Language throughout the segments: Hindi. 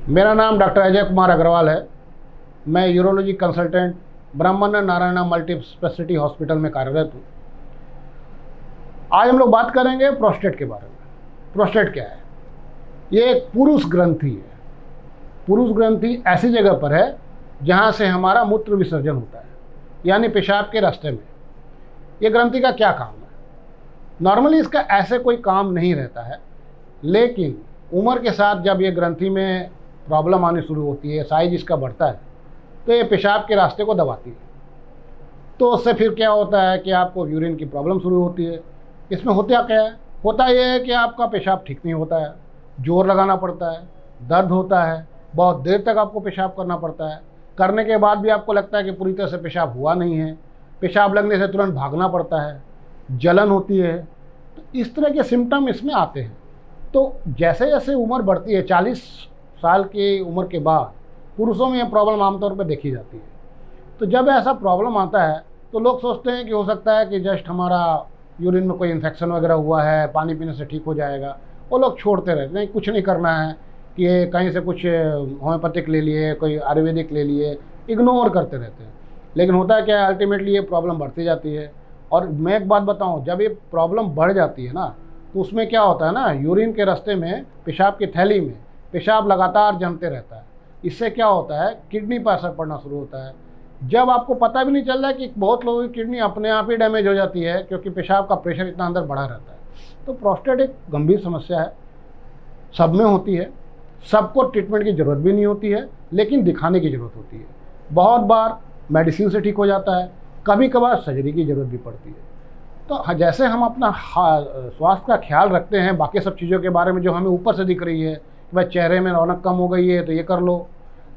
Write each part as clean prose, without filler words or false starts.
मेरा नाम डॉक्टर अजय कुमार अग्रवाल है। मैं यूरोलॉजी कंसल्टेंट ब्रह्मानंद नारायण मल्टी स्पेशलिटी हॉस्पिटल में कार्यरत हूँ। आज हम लोग बात करेंगे प्रोस्टेट के बारे में। प्रोस्टेट क्या है? ये एक पुरुष ग्रंथि है। पुरुष ग्रंथि ऐसी जगह पर है जहाँ से हमारा मूत्र विसर्जन होता है, यानी पेशाब के रास्ते में। ये ग्रंथि का क्या काम है? नॉर्मली इसका ऐसे कोई काम नहीं रहता है, लेकिन उम्र के साथ जब ये ग्रंथि में प्रॉब्लम आनी शुरू होती है, साइज इसका बढ़ता है, तो ये पेशाब के रास्ते को दबाती है। तो उससे फिर क्या होता है कि आपको यूरिन की प्रॉब्लम शुरू होती है। इसमें होता क्या है? होता ये है कि आपका पेशाब ठीक नहीं होता है, जोर लगाना पड़ता है, दर्द होता है, बहुत देर तक आपको पेशाब करना पड़ता है। करने के बाद भी आपको लगता है कि पूरी तरह से पेशाब हुआ नहीं है। पेशाब लगने से तुरंत भागना पड़ता है, जलन होती है। तो इस तरह के सिम्टम इसमें आते हैं। तो जैसे जैसे उम्र बढ़ती है, 40 साल की उम्र के बाद पुरुषों में यह प्रॉब्लम आमतौर पर देखी जाती है। तो जब ऐसा प्रॉब्लम आता है तो लोग सोचते हैं कि हो सकता है कि जस्ट हमारा यूरिन में कोई इन्फेक्शन वगैरह हुआ है, पानी पीने से ठीक हो जाएगा। वो लोग छोड़ते रहते हैं, कुछ नहीं करना है, कि ये कहीं से कुछ होम्योपैथिक ले लिए, कोई आयुर्वेदिक ले लिए, इग्नोर करते रहते हैं। लेकिन होता है क्या है, अल्टीमेटली ये प्रॉब्लम बढ़ती जाती है। और मैं एक बात बताऊं, जब ये प्रॉब्लम बढ़ जाती है ना, तो उसमें क्या होता है ना, यूरिन के रास्ते में, पेशाब की थैली में पेशाब लगातार जमते रहता है। इससे क्या होता है, किडनी पर असर पड़ना शुरू होता है। जब आपको पता भी नहीं चल रहा है कि बहुत लोगों की किडनी अपने आप ही डैमेज हो जाती है, क्योंकि पेशाब का प्रेशर इतना अंदर बढ़ा रहता है। तो प्रोस्टेट एक गंभीर समस्या है, सब में होती है। सबको ट्रीटमेंट की ज़रूरत भी नहीं होती है, लेकिन दिखाने की ज़रूरत होती है। बहुत बार मेडिसिन से ठीक हो जाता है, कभी कभार सर्जरी की ज़रूरत भी पड़ती है। तो जैसे हम अपना स्वास्थ्य का ख्याल रखते हैं बाकी सब चीज़ों के बारे में जो हमें ऊपर से दिख रही है कि भाई चेहरे में रौनक कम हो गई है तो ये कर लो,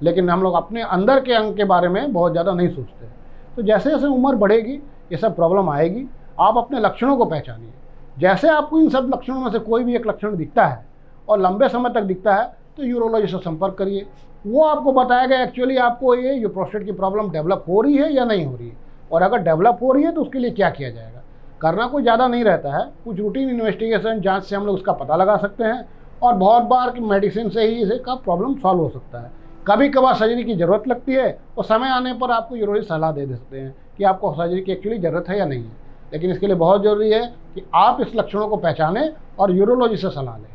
लेकिन हम लोग अपने अंदर के अंग के बारे में बहुत ज़्यादा नहीं सोचते। तो जैसे जैसे उम्र बढ़ेगी ये सब प्रॉब्लम आएगी। आप अपने लक्षणों को पहचानिए। जैसे आपको इन सब लक्षणों में से कोई भी एक लक्षण दिखता है और लंबे समय तक दिखता है, तो यूरोलॉजिस्ट से संपर्क करिए। वो आपको बताएगा एक्चुअली आपको ये प्रोस्टेट की प्रॉब्लम डेवलप हो रही है या नहीं हो रही है, और अगर डेवलप हो रही है तो उसके लिए क्या किया जाएगा। करना कोई ज़्यादा नहीं रहता है, कुछ रूटीन इन्वेस्टिगेशन जांच से हम लोग उसका पता लगा सकते हैं, और बहुत बार की मेडिसिन से ही इसका प्रॉब्लम सॉल्व हो सकता है। कभी कभार सर्जरी की ज़रूरत लगती है, और समय आने पर आपको यूरोलॉजिस्ट सलाह दे सकते हैं कि आपको सर्जरी की एक्चुअली ज़रूरत है या नहीं है। लेकिन इसके लिए बहुत ज़रूरी है कि आप इस लक्षणों को पहचानें और यूरोलॉजिस्ट से सलाह लें।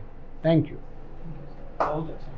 Thank you. बहुत अच्छा।